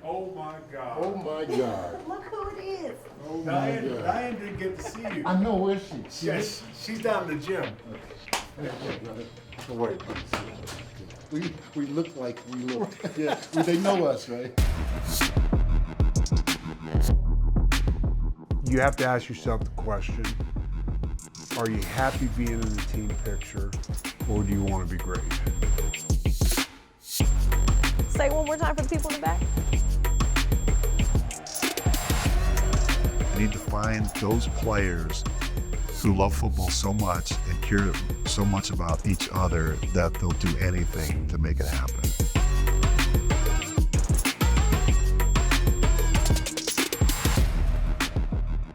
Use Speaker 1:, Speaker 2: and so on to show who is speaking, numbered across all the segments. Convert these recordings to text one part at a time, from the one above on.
Speaker 1: Oh my God.
Speaker 2: Oh my God.
Speaker 3: Look who it is.
Speaker 2: Oh my
Speaker 1: Diane
Speaker 2: God.
Speaker 1: didn't get to see you.
Speaker 2: I know, where is she?
Speaker 1: Yes, she's down in the gym.
Speaker 2: Don't worry. We look like we look. Yeah, they know us, right?
Speaker 1: You have to ask yourself the question, are you happy being in the team picture, or do you want to be great?
Speaker 3: Say it one more time for the people in the back.
Speaker 4: You need to find those players who love football so much and care so much about each other that they'll do anything to make it happen.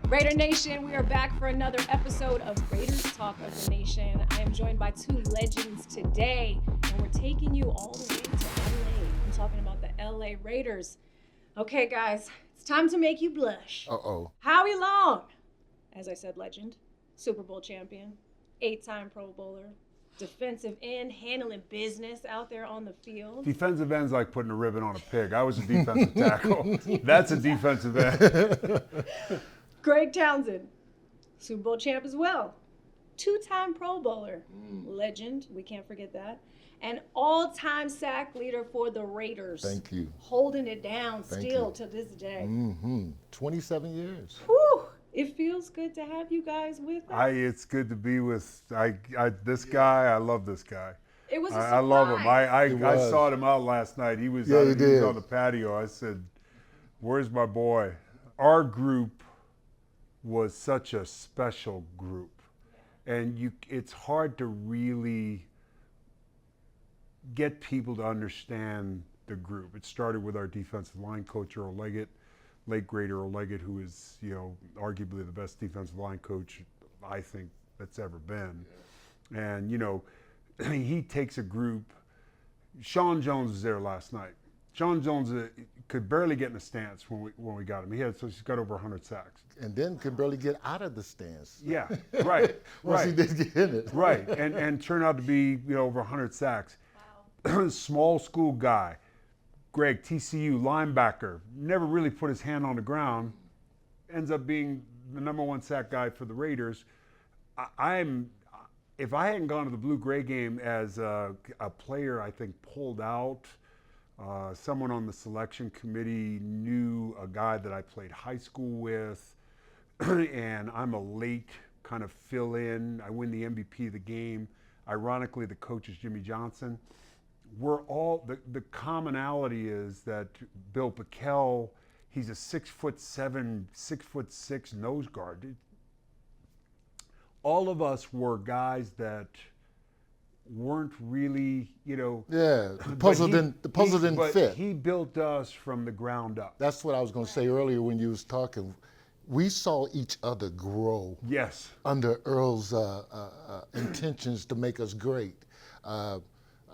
Speaker 3: Raider Nation, we are back for another episode of Raiders Talk of the Nation. I am joined by two legends today, and we're taking you all the way to LA. I'm talking about the LA Raiders. Okay, guys, it's time to make you blush.
Speaker 2: Uh-oh.
Speaker 3: Howie Long, as I said, legend, Super Bowl champion, 8-time Pro Bowler, defensive end, handling business out there on the field.
Speaker 1: Defensive end's like putting a ribbon on a pig. I was a defensive tackle. That's a defensive end.
Speaker 3: Greg Townsend, Super Bowl champ as well. 2-time Pro Bowler, legend, we can't forget that. And all-time sack leader for the Raiders.
Speaker 2: Thank you.
Speaker 3: Holding it down
Speaker 2: Thank
Speaker 3: still
Speaker 2: you.
Speaker 3: to this day.
Speaker 2: 27 years.
Speaker 3: Whew, it feels good to have you guys with us.
Speaker 1: It's good to be with this guy. I love this guy.
Speaker 3: It was a surprise.
Speaker 1: I love him. I
Speaker 2: was.
Speaker 1: sought him out last night. He was,
Speaker 2: Yeah, you
Speaker 1: he was
Speaker 2: did.
Speaker 1: on the patio. I said, "Where's my boy?" Our group was such a special group, and it's hard to really get people to understand the group. It started with our defensive line coach, Earl Leggett, late great Earl Leggett, who is, arguably the best defensive line coach I think that's ever been. And, he takes a group. Sean Jones was there last night. Sean Jones could barely get in a stance when we got him. He's got over 100 sacks.
Speaker 2: And then could barely get out of the stance.
Speaker 1: Yeah, right,
Speaker 2: Once
Speaker 1: right.
Speaker 2: he did get in it.
Speaker 1: Right, and turned out to be over 100 sacks.
Speaker 3: Wow.
Speaker 1: Small school guy. Greg, TCU, linebacker, never really put his hand on the ground, ends up being the #1 sack guy for the Raiders. If I hadn't gone to the Blue-Gray game as a player, I think pulled out, someone on the selection committee knew a guy that I played high school with, and I'm a late kind of fill-in. I win the MVP of the game. Ironically, the coach is Jimmy Johnson. We're all, the commonality is that Bill Pickell, he's a 6'7", 6'6" nose guard. All of us were guys that weren't really,
Speaker 2: Yeah, the puzzle didn't fit.
Speaker 1: He built us from the ground up.
Speaker 2: That's what I was going to say earlier when you was talking. We saw each other grow
Speaker 1: Yes.
Speaker 2: under Earl's intentions to make us great.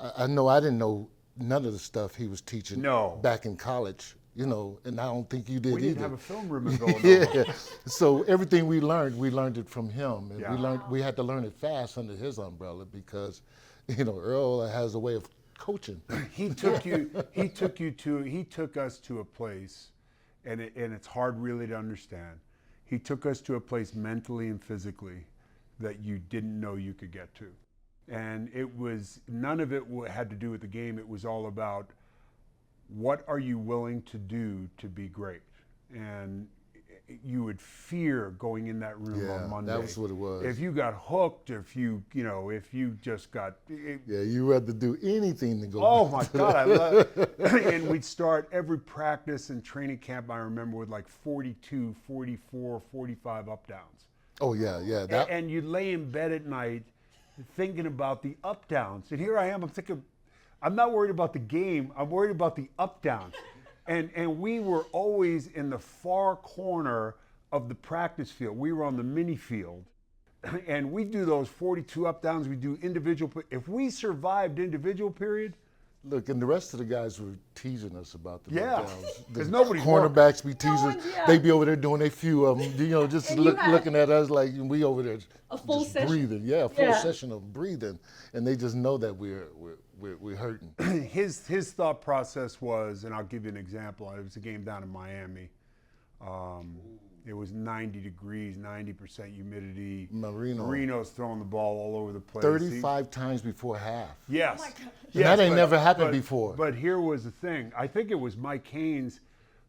Speaker 2: I know I didn't know none of the stuff he was teaching back in college, and I don't think you did
Speaker 1: We
Speaker 2: either.
Speaker 1: didn't have a film room in Villanova.
Speaker 2: Yeah. So everything we learned it from him. And
Speaker 1: Yeah.
Speaker 2: we had to learn it fast under his umbrella because, Earl has a way of coaching.
Speaker 1: He took us to a place, and it's hard really to understand. He took us to a place mentally and physically that you didn't know you could get to. And none of it had to do with the game. It was all about what are you willing to do to be great? And you would fear going in that room on Monday.
Speaker 2: That was what it was.
Speaker 1: If you got hooked, if you just got...
Speaker 2: You rather do anything than go.
Speaker 1: Oh my God, I love it. And we'd start every practice and training camp, I remember, with like 42, 44, 45 up downs.
Speaker 2: Oh, yeah.
Speaker 1: And you'd lay in bed at night thinking about the up downs. And here I am, I'm thinking, I'm not worried about the game, I'm worried about the up downs. And we were always in the far corner of the practice field. We were on the mini field. And we do those 42 up downs, we do individual. If we survived individual period.
Speaker 2: Look, and the rest of the guys were teasing us about the
Speaker 1: Yeah,
Speaker 2: up downs.
Speaker 1: because nobody's
Speaker 2: cornerbacks be teasing.
Speaker 3: one's, yeah.
Speaker 2: They be over there doing a few of them, just
Speaker 3: And you had
Speaker 2: looking at us like we over there
Speaker 3: a full
Speaker 2: just
Speaker 3: session.
Speaker 2: breathing. Yeah, a full
Speaker 3: Yeah.
Speaker 2: session of breathing. And they just know that we're we're hurting.
Speaker 1: His thought process was, and I'll give you an example. It was a game down in Miami. It was 90 degrees, 90% humidity. Marino's throwing the ball all over the place.
Speaker 2: 35 times before half.
Speaker 1: Yes.
Speaker 3: Oh my God.
Speaker 1: Yes,
Speaker 2: that ain't never happened before.
Speaker 1: But here was the thing. I think it was Mike Haynes.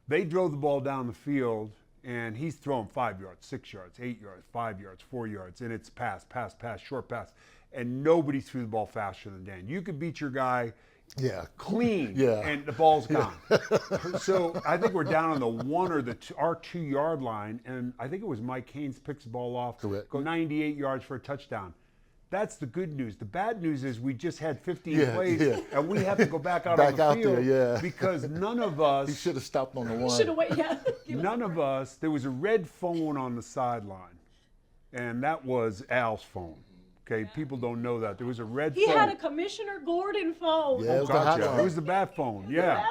Speaker 1: They drove the ball down the field, and he's throwing 5 yards, 6 yards, 8 yards, 5 yards, 4 yards, and it's pass, short pass. And nobody threw the ball faster than Dan. You could beat your guy clean, and the ball's gone. So I think we're down on the 1 or our 2 yard line, and I think it was Mike Haynes picks the ball off, go 98 yards for a touchdown. That's the good news. The bad news is we just had 15 plays, and we have to go back out on the field because none of us.
Speaker 2: He should have stopped on the 1.
Speaker 3: Should have waited.
Speaker 1: None of us. There was a red phone on the sideline, and that was Al's phone. Okay, people don't know that. There was a red phone.
Speaker 3: He had a Commissioner Gordon phone.
Speaker 2: Yeah, it was the hot phone.
Speaker 1: It was the bat phone, yeah.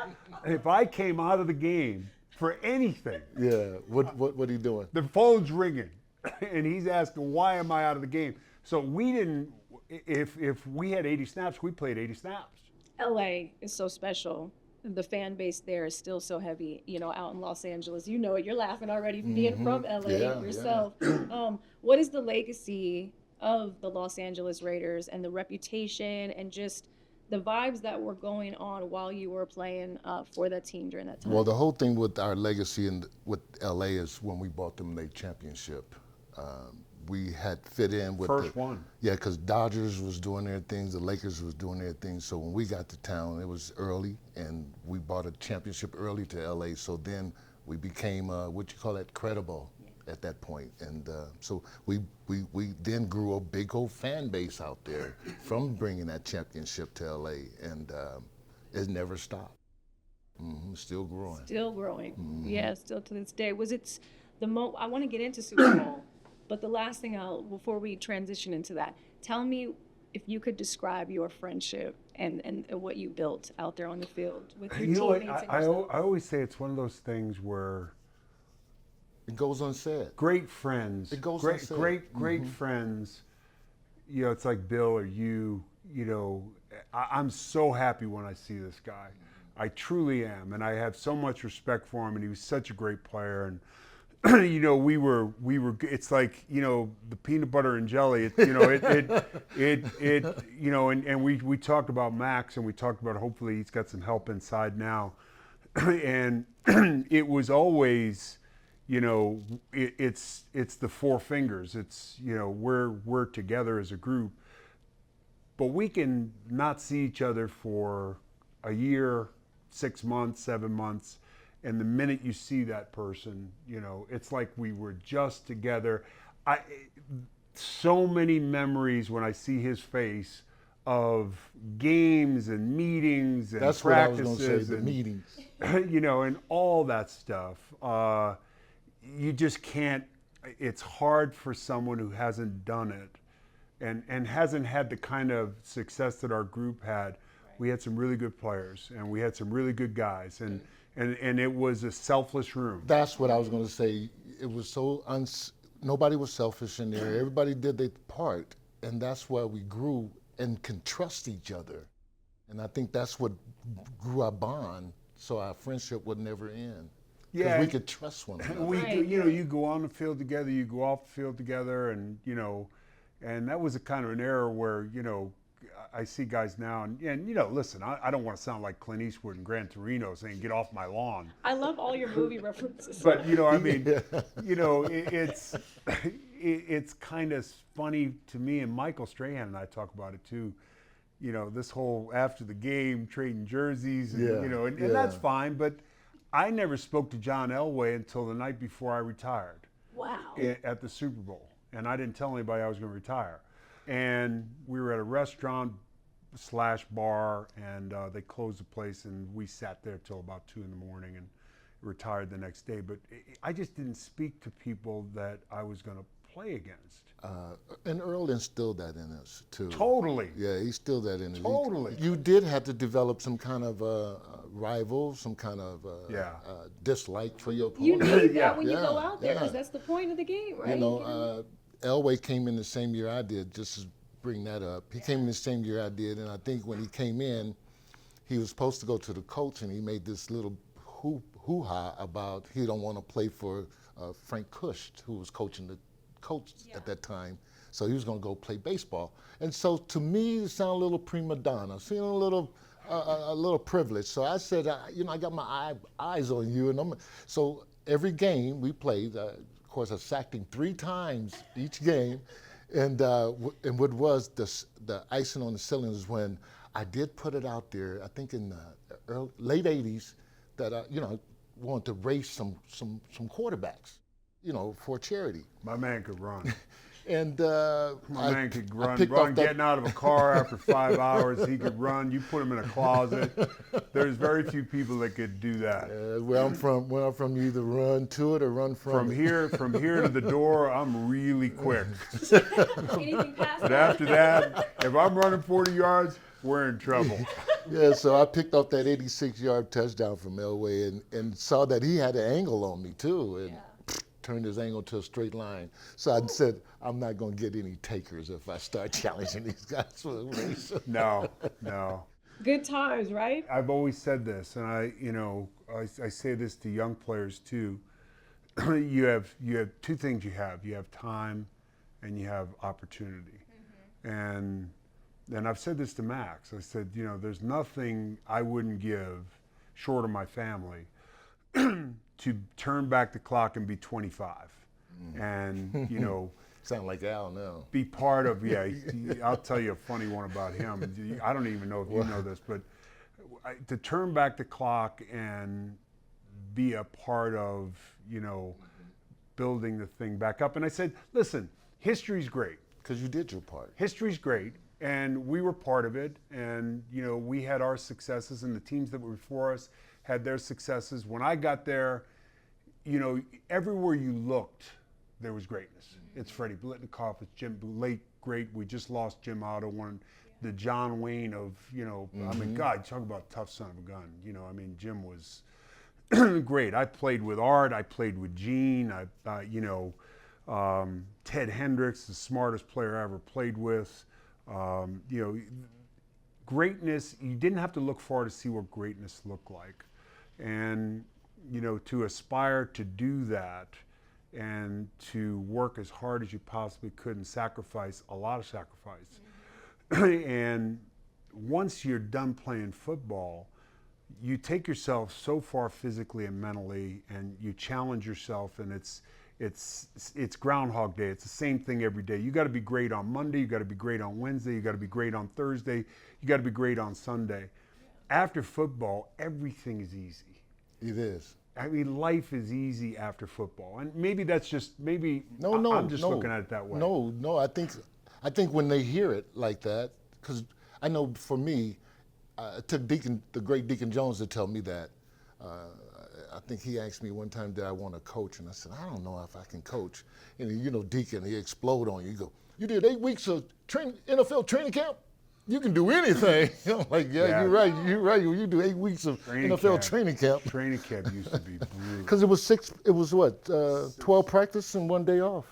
Speaker 1: If I came out of the game for anything.
Speaker 2: Yeah, what are you doing?
Speaker 1: The phone's ringing, and he's asking, why am I out of the game? So we didn't, if we had 80 snaps, we played 80 snaps.
Speaker 3: LA is so special. The fan base there is still so heavy, out in Los Angeles. You know it. You're laughing already being from LA yourself. What is the legacy of the Los Angeles Raiders and the reputation and just the vibes that were going on while you were playing for that team during that time?
Speaker 2: Well, the whole thing with our legacy with LA is when we bought them the championship. We had fit in with
Speaker 1: first one.
Speaker 2: Yeah, because Dodgers was doing their things, the Lakers was doing their things. So when we got to town, it was early, and we bought a championship early to LA. So then we became credible at that point. And so we then grew a big old fan base out there from bringing that championship to LA, and it never stopped. Still growing.
Speaker 3: Still growing. Yeah, still to this day. Was it I want to get into Super Bowl. But the last thing before we transition into that, tell me if you could describe your friendship and what you built out there on the field with your teammates.
Speaker 1: I always say it's one of those things where
Speaker 2: it goes unsaid.
Speaker 1: Great friends.
Speaker 2: It goes
Speaker 1: unsaid. Great friends. It's like Bill or you. I'm so happy when I see this guy. I truly am, and I have so much respect for him. And he was such a great player. And we were. It's like the peanut butter and jelly. And we talked about Max, and we talked about hopefully he's got some help inside now, and it was always, it's the four fingers. It's we're together as a group, but we can not see each other for a year, 6 months, 7 months. And the minute you see that person, it's like we were just together. So many memories when I see his face of games and meetings and
Speaker 2: That's
Speaker 1: practices.
Speaker 2: What I was going to say, the meetings.
Speaker 1: And all that stuff. You just can't, it's hard for someone who hasn't done it and hasn't had the kind of success that our group had. We had some really good players, and we had some really good guys. And it was a selfless room.
Speaker 2: That's what I was going to say. It was so nobody was selfish in there. Everybody did their part, and that's why we grew and can trust each other. And I think that's what grew our bond, so our friendship would never end. Because we could trust one another.
Speaker 1: You go on the field together, you go off the field together, and and that was a kind of an era where I see guys now, and listen, I don't want to sound like Clint Eastwood and Gran Torino saying, get off my lawn.
Speaker 3: I love all your movie references.
Speaker 1: But, it's kind of funny to me, and Michael Strahan and I talk about it too, this whole after the game, trading jerseys, and, and that's fine, but I never spoke to John Elway until the night before I retired.
Speaker 3: Wow.
Speaker 1: At the Super Bowl, and I didn't tell anybody I was going to retire. And we were at a restaurant/bar, and they closed the place, and we sat there till about 2 a.m. and retired the next day. But I just didn't speak to people that I was going to play against.
Speaker 2: And Earl instilled that in us too.
Speaker 1: Totally.
Speaker 2: Yeah, he instilled that in us.
Speaker 1: Totally.
Speaker 2: You did have to develop some kind of rival, some kind of dislike for your opponent.
Speaker 3: You need that when you go out there, because that's the point of the game, right?
Speaker 2: Elway came in the same year I did, just as bring that up. He came in the same year I did, and I think when he came in, he was supposed to go to the coach, and he made this little hoo-ha about he don't want to play for Frank Kush, who was coaching the coach at that time. So he was going to go play baseball. And so to me, it sounded a little prima donna, seemed a little privileged. So I said, I got my eyes on you. And so every game we played, of course, I sacked him 3 times each game. And what was the icing on the ceiling is when I did put it out there, I think in the late 80s, that I wanted to race some quarterbacks, for charity.
Speaker 1: My man could run.
Speaker 2: And
Speaker 1: my man could run getting out of a car after 5 hours. He could run. You put him in a closet. There's very few people that could do that.
Speaker 2: Where I'm from, you either run to it or run from it.
Speaker 1: From here to the door, I'm really quick.
Speaker 3: Anything past
Speaker 1: But
Speaker 3: that?
Speaker 1: after that, if I'm running 40 yards, we're in trouble.
Speaker 2: Yeah, so I picked up that 86-yard touchdown from Elway and saw that he had an angle on me too, and turned his angle to a straight line. So I said, I'm not going to get any takers if I start challenging these guys for a race.
Speaker 1: No.
Speaker 3: Good times, right?
Speaker 1: I've always said this, and I say this to young players too. You have 2 things you have. You have time, and you have opportunity. And I've said this to Max. I said, there's nothing I wouldn't give, short of my family, to turn back the clock and be 25. And,
Speaker 2: Sound like Al now.
Speaker 1: be part of, I'll tell you a funny one about him. I don't even know if you know this, but to turn back the clock and be a part of, building the thing back up. And I said, listen, history's great.
Speaker 2: Because you did your part.
Speaker 1: History's great, and we were part of it, and we had our successes, and the teams that were before us had their successes. When I got there, everywhere you looked, there was greatness. It's Freddie Blitnikoff, it's Jim, late great. We just lost Jim Otto, the John Wayne of I mean, God, talk about tough son of a gun. Jim was great. I played with Art, I played with Gene, Ted Hendricks, the smartest player I ever played with. Greatness, you didn't have to look far to see what greatness looked like. And, to aspire to do that and to work as hard as you possibly could and sacrifice a lot of sacrifice. And once you're done playing football, you take yourself so far physically and mentally, and you challenge yourself, and it's Groundhog Day. It's the same thing every day. You got to be great on Monday. You got to be great on Wednesday. You got to be great on Thursday. You got to be great on Sunday. After football, everything is easy.
Speaker 2: It is.
Speaker 1: Life is easy after football, and maybe that's just
Speaker 2: No,
Speaker 1: I'm just looking at it that way.
Speaker 2: No. I think when they hear it like that, because I know for me, it took the great Deacon Jones to tell me that. I think he asked me one time, did I want to coach? And I said, I don't know if I can coach. And Deacon, he explode on you. You go, you did 8 weeks of NFL training camp? You can do anything. I'm like, you're right. You do 8 weeks of NFL training camp.
Speaker 1: Training camp used to be brutal.
Speaker 2: Because it was 12 practice and 1 day off.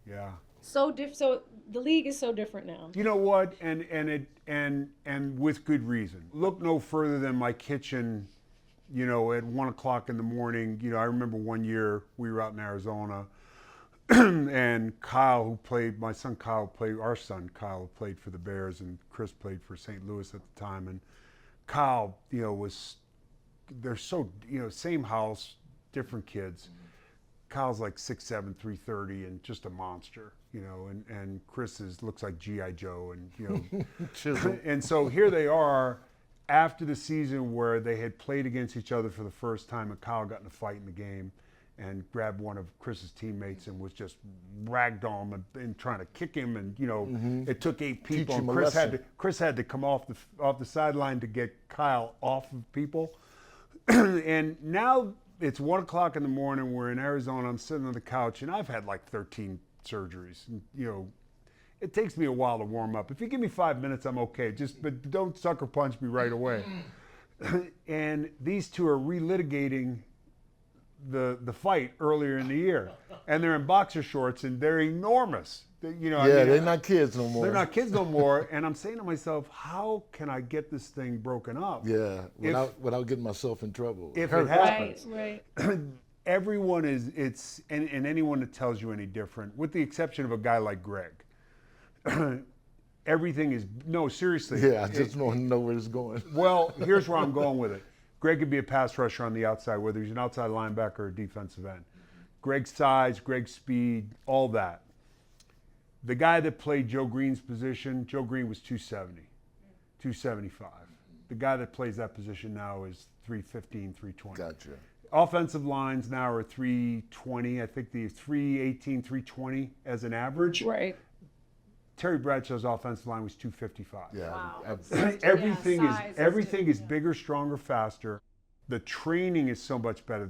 Speaker 1: Yeah.
Speaker 3: So the league is so different now.
Speaker 1: You know what? And with good reason. Look no further than my kitchen, at 1 o'clock in the morning. I remember one year we were out in Arizona, and our son Kyle who played for the Bears, and Chris played for St. Louis at the time. And Kyle, they're so, same house, different kids. Kyle's like 6'7", 330, and just a monster, and Chris looks like G.I. Joe, and, and so here they are after the season where they had played against each other for the first time, and Kyle got in a fight in the game and grabbed one of Chris's teammates and was just ragdoll and trying to kick him, and it took 8 people, and Chris had to come off the sideline to get Kyle off of people. And now it's 1 o'clock in the morning, we're in Arizona, I'm sitting on the couch, and I've had like 13 surgeries, and, it takes me a while to warm up. If you give me 5 minutes, I'm okay. But don't sucker punch me right away. And these two are relitigating the fight earlier in the year, and they're in boxer shorts and they're enormous. You know,
Speaker 2: Yeah, they're not kids no more.
Speaker 1: They're not kids no more, and I'm saying to myself, how can I get this thing broken up?
Speaker 2: Yeah, without getting myself in trouble.
Speaker 1: If it happens,
Speaker 3: Right.
Speaker 1: everyone is, and anyone that tells you any different, with the exception of a guy like Greg, everything is, no, seriously.
Speaker 2: Yeah, I just want to know where it's going.
Speaker 1: Well, here's where I'm going with it. Greg could be a pass rusher on the outside, whether he's an outside linebacker or a defensive end. Greg's size, Greg's speed, all that. The guy that played Joe Green's position, Joe Green was 270, 275. The guy that plays that position now is 315, 320.
Speaker 2: Gotcha.
Speaker 1: Offensive lines now are 320. I think the 318, 320 as an average.
Speaker 3: Right.
Speaker 1: Terry Bradshaw's offensive line was 255.
Speaker 2: Yeah.
Speaker 3: Wow.
Speaker 1: Everything is bigger, stronger, faster. The training is so much better.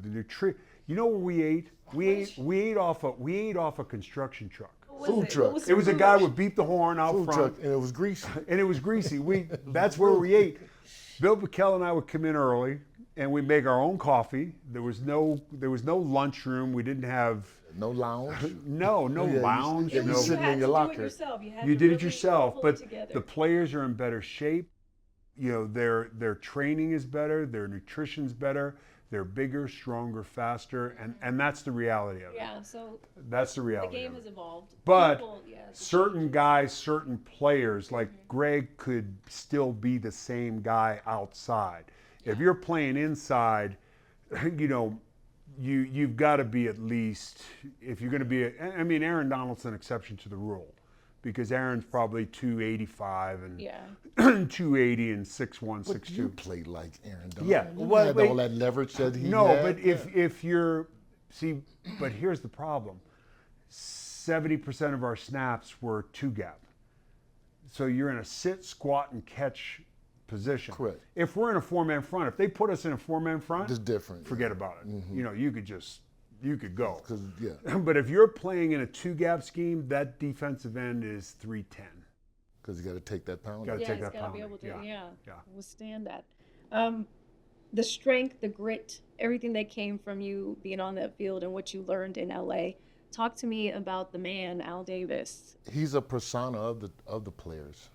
Speaker 1: You know where we ate? We ate off a construction truck.
Speaker 2: Food truck.
Speaker 1: It was a guy would beep the horn out
Speaker 2: Food
Speaker 1: front,
Speaker 2: truck, and it was greasy.
Speaker 1: and it was greasy. That's where we ate. Bill Bacall and I would come in early, and we'd make our own coffee. There was no lunchroom. We didn't have
Speaker 2: No lounge.
Speaker 1: no lounge.
Speaker 2: you
Speaker 1: no.
Speaker 2: sitting in your locker.
Speaker 1: You did it yourself, but the players are in better shape. You know, their training is better, their nutrition's better, they're bigger, stronger, faster, and that's the reality of it.
Speaker 3: Yeah, so
Speaker 1: That's the
Speaker 3: the
Speaker 1: reality.
Speaker 3: game
Speaker 1: of
Speaker 3: has
Speaker 1: it.
Speaker 3: evolved.
Speaker 1: But
Speaker 3: People,
Speaker 1: certain guys, certain players, like Greg, could still be the same guy outside. If you're playing inside, you know, you've got to be at least, if you're going to be, Aaron Donald's an exception to the rule, because Aaron's probably 285 and 280 and 6'1",
Speaker 2: But
Speaker 1: 6'2".
Speaker 2: you played like Aaron Donald.
Speaker 1: Yeah,
Speaker 2: You
Speaker 1: well,
Speaker 2: had all that leverage that he had.
Speaker 1: No, but if you're, see, but here's the problem. 70% of our snaps were two gap. So you're in a sit, squat, and catch position.
Speaker 2: Correct.
Speaker 1: If we're in a four-man front, if they put us in a four-man front,
Speaker 2: It's different.
Speaker 1: forget about it. You know, you could go.
Speaker 2: 'Cause, yeah,
Speaker 1: But if you're playing in a two-gap scheme, that defensive end is 310.
Speaker 2: because you got to take that pound.
Speaker 1: Gotta
Speaker 3: yeah,
Speaker 1: take
Speaker 3: he's
Speaker 1: that
Speaker 3: got to be
Speaker 1: pounding.
Speaker 3: able to,
Speaker 1: Yeah.
Speaker 3: withstand that. The strength, the grit, everything that came from you being on that field and what you learned in LA. Talk to me about the man, Al Davis.
Speaker 2: He's a persona of the players.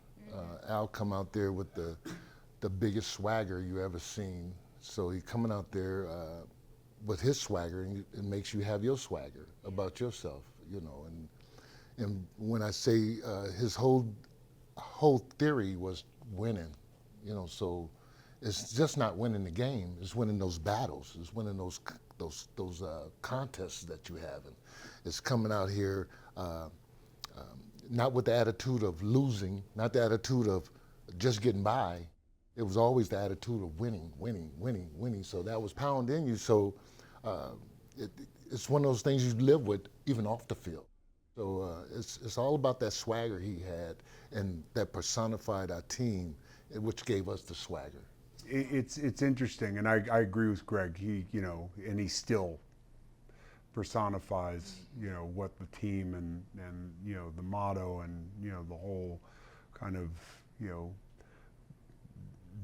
Speaker 2: Al come out there with the biggest swagger you ever seen. So he coming out there with his swagger, and it makes you have your swagger about yourself, you know. And when I say his whole theory was winning, you know. So it's just not winning the game; it's winning those battles. It's winning those contests that you have. And it's coming out here. Not with the attitude of losing, not the attitude of just getting by. It was always the attitude of winning. So that was pounded in you. So it's one of those things you live with even off the field. So it's all about that swagger he had, and that personified our team, which gave us the swagger.
Speaker 1: It's interesting, and I agree with Greg. He, you know, and he still personifies, you know, what the team and you know, the motto and, you know, the whole kind of, you know,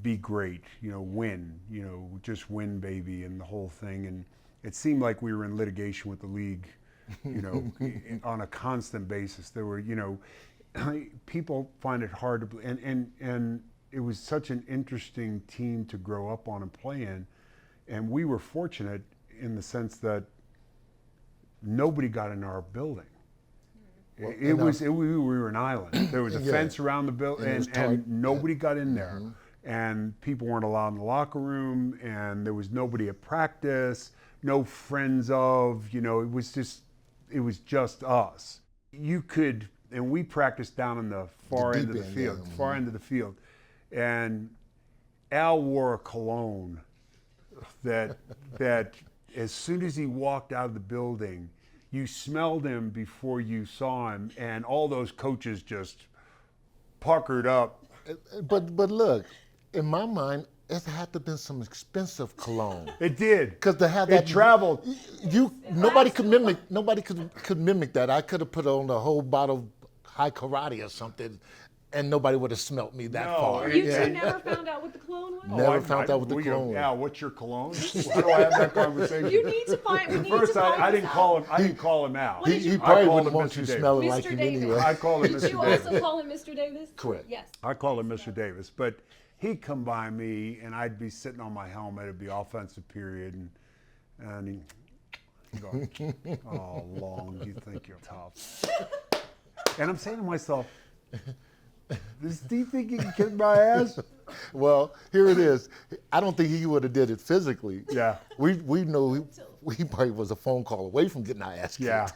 Speaker 1: be great, you know, win, you know, just win, baby, and the whole thing. And it seemed like we were in litigation with the league, you know, on a constant basis. There were, you know, people find it hard to, and it was such an interesting team to grow up on and play in. And we were fortunate in the sense that nobody got in our building.
Speaker 2: Well,
Speaker 1: we were an island. There was a fence around the building, and nobody got in there. And people weren't allowed in the locker room, and there was nobody at practice, no friends of, you know, it was just us. You could, and we practiced down in the far end of the field, far end of the field. And Al wore a cologne that as soon as he walked out of the building, you smelled him before you saw him, and all those coaches just puckered up.
Speaker 2: But look, in my mind, it had to have been some expensive cologne.
Speaker 1: It did.
Speaker 2: Because to have that,
Speaker 1: it traveled.
Speaker 2: Nobody could mimic that. I could have put on a whole bottle of high karate or something, and nobody would have smelt me that
Speaker 1: No,
Speaker 2: far.
Speaker 1: and-
Speaker 3: You
Speaker 1: Yeah.
Speaker 3: two never found out what the cologne was?
Speaker 2: Never found out what the
Speaker 1: we go,
Speaker 2: cologne was.
Speaker 1: Al, what's your cologne? How do I have that conversation?
Speaker 3: You need to find. We need
Speaker 1: First,
Speaker 3: to find
Speaker 1: I didn't
Speaker 3: this
Speaker 1: call
Speaker 3: out.
Speaker 1: him. I didn't call him Al.
Speaker 3: What did you
Speaker 2: He
Speaker 3: call
Speaker 2: probably
Speaker 1: I called
Speaker 2: wouldn't
Speaker 1: him
Speaker 2: want
Speaker 1: Mr.
Speaker 2: you
Speaker 1: Davis.
Speaker 2: smelling
Speaker 3: Mr.
Speaker 2: like him
Speaker 3: Davis.
Speaker 2: anyway.
Speaker 1: I called him
Speaker 3: Did
Speaker 1: Mr.
Speaker 3: you
Speaker 1: Davis.
Speaker 3: also call him Mr. Davis?
Speaker 2: Correct.
Speaker 3: Yes.
Speaker 1: I called him Mr. Davis, but he'd come by me and I'd be sitting on my helmet. It'd be offensive period, and he'd go, "Oh, Long, you think you're tough?" And I'm saying to myself, do you think he can kick my ass?
Speaker 2: Well, here it is. I don't think he would have did it physically.
Speaker 1: Yeah.
Speaker 2: We know he probably was a phone call away from getting our ass kicked.
Speaker 1: Yeah,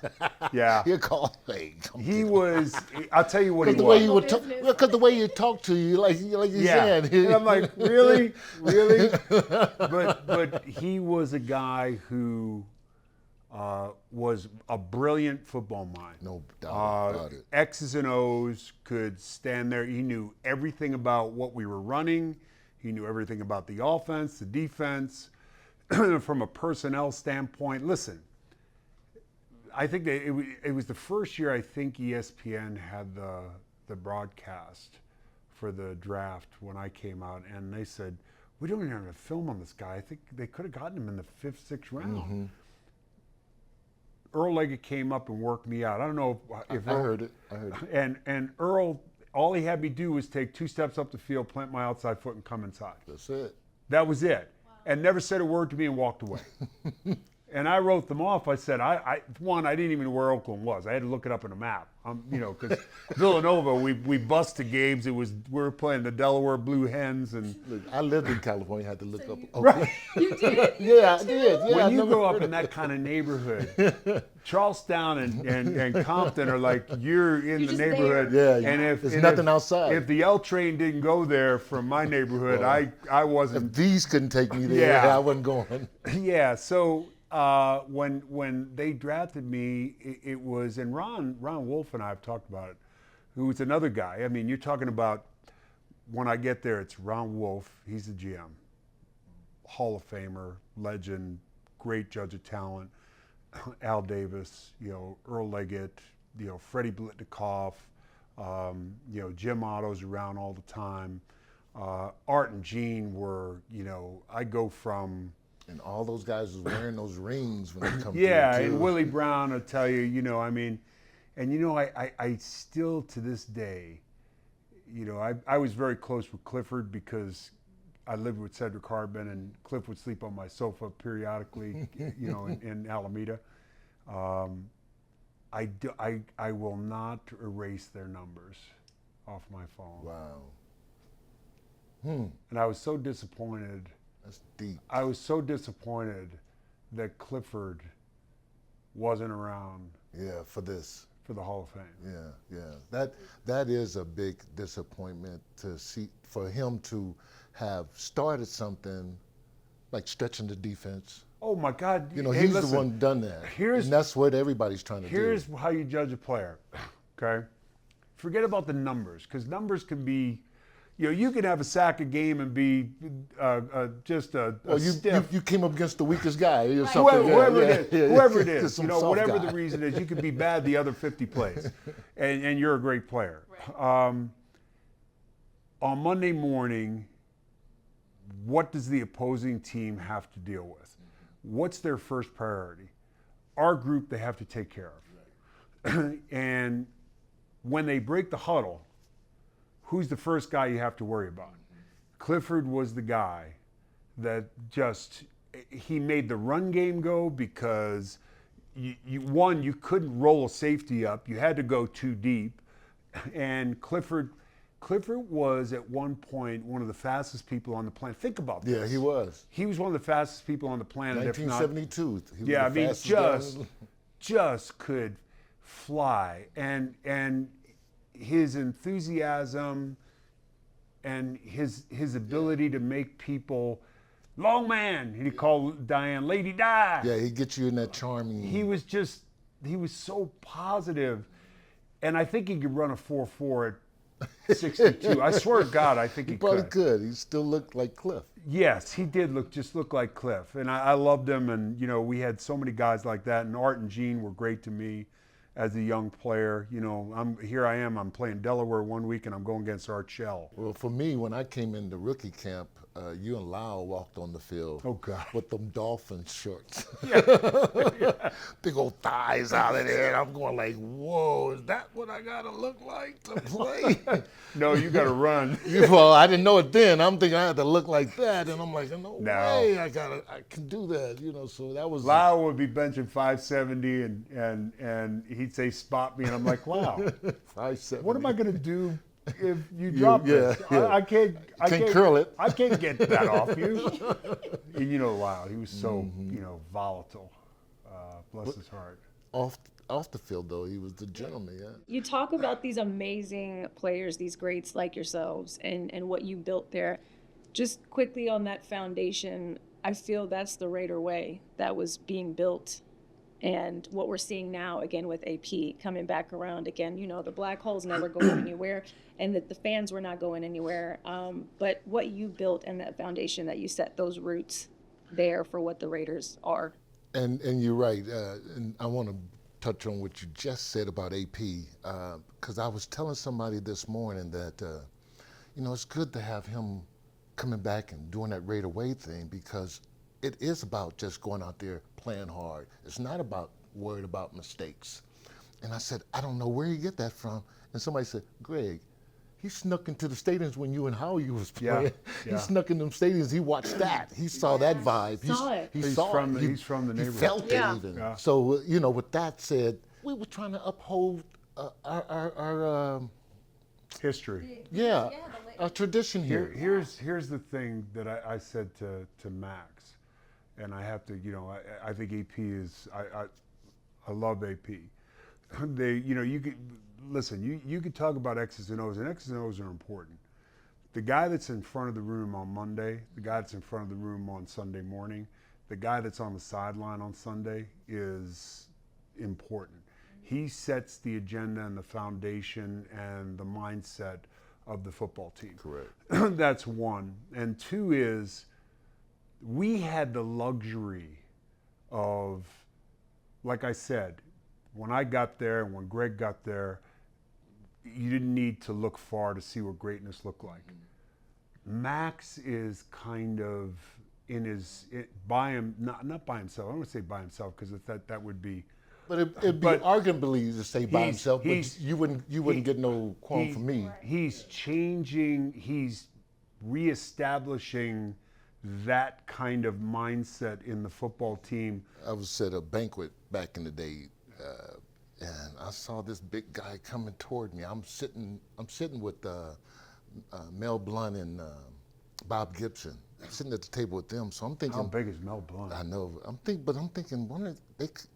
Speaker 1: yeah.
Speaker 2: He'll call, hey, come
Speaker 1: He
Speaker 2: get
Speaker 1: was. I'll tell you what he
Speaker 2: Because the way
Speaker 1: was.
Speaker 2: he would talk,
Speaker 3: Business.
Speaker 2: because the way you talk to you, like you
Speaker 1: Yeah,
Speaker 2: said.
Speaker 1: and I'm like, really, really? But he was a guy who was a brilliant football mind.
Speaker 2: No doubt about it.
Speaker 1: X's and O's, could stand there. He knew everything about what we were running. He knew everything about the offense, the defense. From a personnel standpoint, listen, I think that it was the first year I think ESPN had the broadcast for the draft when I came out, and they said, we don't even have a film on this guy. I think they could have gotten him in the 5th, 6th round.
Speaker 2: Mm-hmm.
Speaker 1: Earl Leggett came up and worked me out. I don't know if
Speaker 2: I
Speaker 1: Earl,
Speaker 2: heard it.
Speaker 1: And Earl, all he had me do was take 2 steps up the field, plant my outside foot, and come inside.
Speaker 2: That's it.
Speaker 1: That was it. And never said a word to me and walked away. And I wrote them off. I said, I didn't even know where Oakland was. I had to look it up in a map. Because Villanova, we busted games. We were playing the Delaware Blue Hens, and
Speaker 2: Look, I lived in California. I had to look up.
Speaker 1: right.
Speaker 3: You did?
Speaker 2: Yeah, I did. Yeah, I
Speaker 1: When you
Speaker 2: never
Speaker 1: grow up
Speaker 2: heard
Speaker 1: in that kind of neighborhood, Charlestown and Compton are like you're in the
Speaker 3: just
Speaker 1: neighborhood.
Speaker 2: there. Yeah,
Speaker 1: and
Speaker 2: there's nothing outside.
Speaker 1: If the L train didn't go there from my neighborhood,
Speaker 2: Well,
Speaker 1: I wasn't.
Speaker 2: If these couldn't take me there,
Speaker 1: Yeah.
Speaker 2: I wasn't going.
Speaker 1: Yeah, so when they drafted me, it was, and Ron Wolf and I have talked about it, who was another guy. I mean, you're talking about, when I get there, it's Ron Wolf. He's the GM, Hall of Famer, legend, great judge of talent. Al Davis, Earl Leggett, Freddie Blitnikoff, Jim Otto's around all the time. Art and Gene were, I go from.
Speaker 2: And all those guys was wearing those rings when they come
Speaker 1: Yeah,
Speaker 2: through,
Speaker 1: and
Speaker 2: too.
Speaker 1: Willie Brown, I'll tell you, I still to this day, I was very close with Clifford because I lived with Cedric Harbin, and Cliff would sleep on my sofa periodically, in Alameda. I will not erase their numbers off my phone.
Speaker 2: Wow.
Speaker 1: And I was so disappointed.
Speaker 2: That's deep.
Speaker 1: I was so disappointed that Clifford wasn't around
Speaker 2: Yeah, for this.
Speaker 1: for the Hall of Fame.
Speaker 2: Yeah. That is a big disappointment to see, for him to have started something like stretching the defense.
Speaker 1: Oh my God! Hey,
Speaker 2: He's
Speaker 1: listen,
Speaker 2: the one done that.
Speaker 1: here's-
Speaker 2: and that's what everybody's trying to
Speaker 1: Here's
Speaker 2: do.
Speaker 1: how you judge a player. Okay, forget about the numbers, because numbers can be, you can have a sack a game and be just a
Speaker 2: Well,
Speaker 1: stiff.
Speaker 2: you came up against the weakest guy or
Speaker 3: Right.
Speaker 2: something.
Speaker 1: Whoever
Speaker 2: yeah,
Speaker 1: it is,
Speaker 2: yeah,
Speaker 1: whoever it
Speaker 2: just
Speaker 1: is,
Speaker 2: some soft
Speaker 1: whatever
Speaker 2: guy.
Speaker 1: the reason is, you could be bad the other 50 plays, and you're a great player. On Monday morning, what does the opposing team have to deal with? What's their first priority? Our group they have to take care of. And when they break the huddle, who's the first guy you have to worry about? Clifford was the guy that he made the run game go because you couldn't roll a safety up. You had to go too deep. And Clifford was at one point one of the fastest people on the planet. Think about this.
Speaker 2: Yeah, he was.
Speaker 1: He was one of the fastest people on the planet. if not-
Speaker 2: 1972. He was
Speaker 1: yeah, I
Speaker 2: the
Speaker 1: mean,
Speaker 2: fastest guy.
Speaker 1: just could fly, and his enthusiasm and his ability to make people, long man, and he called Diane Lady Di.
Speaker 2: Yeah, he gets you in that charming.
Speaker 1: He was so positive, and I think he could run a 4.4 at 62. I swear to God, I think he
Speaker 2: probably
Speaker 1: could.
Speaker 2: could. He still looked like Cliff.
Speaker 1: Yes, he did look like Cliff, and I loved him. And we had so many guys like that. And Art and Gene were great to me, as a young player. You know, I'm playing Delaware one week and I'm going against Art Shell.
Speaker 2: Well, for me, when I came into rookie camp, you and Lyle walked on the field.
Speaker 1: Oh, God.
Speaker 2: With them Dolphin shorts.
Speaker 1: Yeah.
Speaker 2: Big old thighs out of there. And I'm going like, whoa, is that what I got to look like to play?
Speaker 1: No, you got to run.
Speaker 2: Well, I didn't know it then. I'm thinking I had to look like that. And I'm like, no
Speaker 1: No.
Speaker 2: way, I can do that. You know, so that was.
Speaker 1: Lyle would be benching 570 and he'd say, spot me. And I'm like, wow,
Speaker 2: 5'7".
Speaker 1: what am I going to do if you drop this?
Speaker 2: yeah.
Speaker 1: I can't
Speaker 2: curl it.
Speaker 1: I can't get that off you. And you know, Lyle, he was so, volatile. Bless his heart.
Speaker 2: Off the field, though, he was the gentleman, yeah.
Speaker 3: You talk about these amazing players, these greats like yourselves, and what you built there. Just quickly on that foundation, I feel that's the Raider way that was being built. And what we're seeing now, again, with AP coming back around again, you know, the black hole's never going anywhere, and the fans were not going anywhere. But what you built and that foundation that you set, those roots there for what the Raiders are.
Speaker 2: And you're right. And I want to touch on what you just said about AP, because I was telling somebody this morning that, it's good to have him coming back and doing that Raider way thing, because it is about just going out there playing hard. It's not about worried about mistakes. And I said, I don't know where you get that from. And somebody said, Greg, he snuck into the stadiums when you and Howie was playing.
Speaker 1: Yeah.
Speaker 2: He snuck in them stadiums. He watched that. He saw that vibe.
Speaker 3: He's
Speaker 1: from the neighborhood.
Speaker 2: He felt it even.
Speaker 1: Yeah.
Speaker 2: So, with that said, we were trying to uphold our
Speaker 1: History.
Speaker 2: our tradition here.
Speaker 1: Here's the thing that I said to Max, and I have to, I think AP is, I love AP. You could listen. You could talk about X's and O's, and X's and O's are important. The guy that's in front of the room on Monday, the guy that's in front of the room on Sunday morning, the guy that's on the sideline on Sunday is important. He sets the agenda and the foundation and the mindset of the football team.
Speaker 2: Correct.
Speaker 1: That's one. And two is, we had the luxury of, like I said, when I got there and when Greg got there, you didn't need to look far to see what greatness looked like. Max is kind of not by himself. I don't want to say by himself, because that would be.
Speaker 2: But it'd be arguably to say by himself, but you wouldn't get no qualm from me.
Speaker 1: He's changing. He's reestablishing that kind of mindset in the football team.
Speaker 2: I was at a banquet back in the day, and I saw this big guy coming toward me. I'm sitting with Mel Blount and Bob Gibson. I'm sitting at the table with them, so I'm thinking.
Speaker 1: How big is Mel Blount?
Speaker 2: I know. I'm thinking,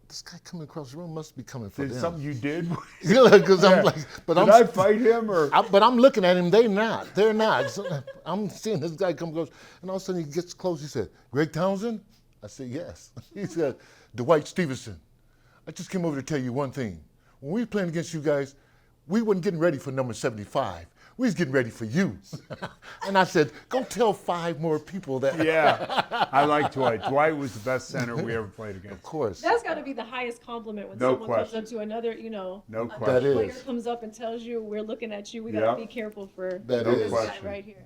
Speaker 2: this guy coming across the room must be coming for
Speaker 1: Did
Speaker 2: them.
Speaker 1: something you did?
Speaker 2: Because I'm like,
Speaker 1: did I fight him or?
Speaker 2: But I'm looking at him. They're not. So I'm seeing this guy come close, and all of a sudden he gets close. He said, "Greg Townsend?" I said, "Yes." He said, "Dwight Stevenson. I just came over to tell you one thing. When we were playing against you guys, we wasn't getting ready for number 75. We was getting ready for you." And I said, "Go tell 5 more people that."
Speaker 1: Yeah, I like Dwight. Dwight was the best center we ever played against.
Speaker 2: Of course.
Speaker 3: That's got to be the highest compliment when
Speaker 1: No
Speaker 3: someone comes
Speaker 1: question.
Speaker 3: up to another,
Speaker 1: No
Speaker 3: a
Speaker 1: question.
Speaker 2: That
Speaker 3: player
Speaker 2: is.
Speaker 3: comes up and tells you, we're looking at you, we got to
Speaker 1: Yep.
Speaker 3: be careful for
Speaker 2: That
Speaker 3: this
Speaker 2: is.
Speaker 3: guy
Speaker 1: question.
Speaker 3: right here.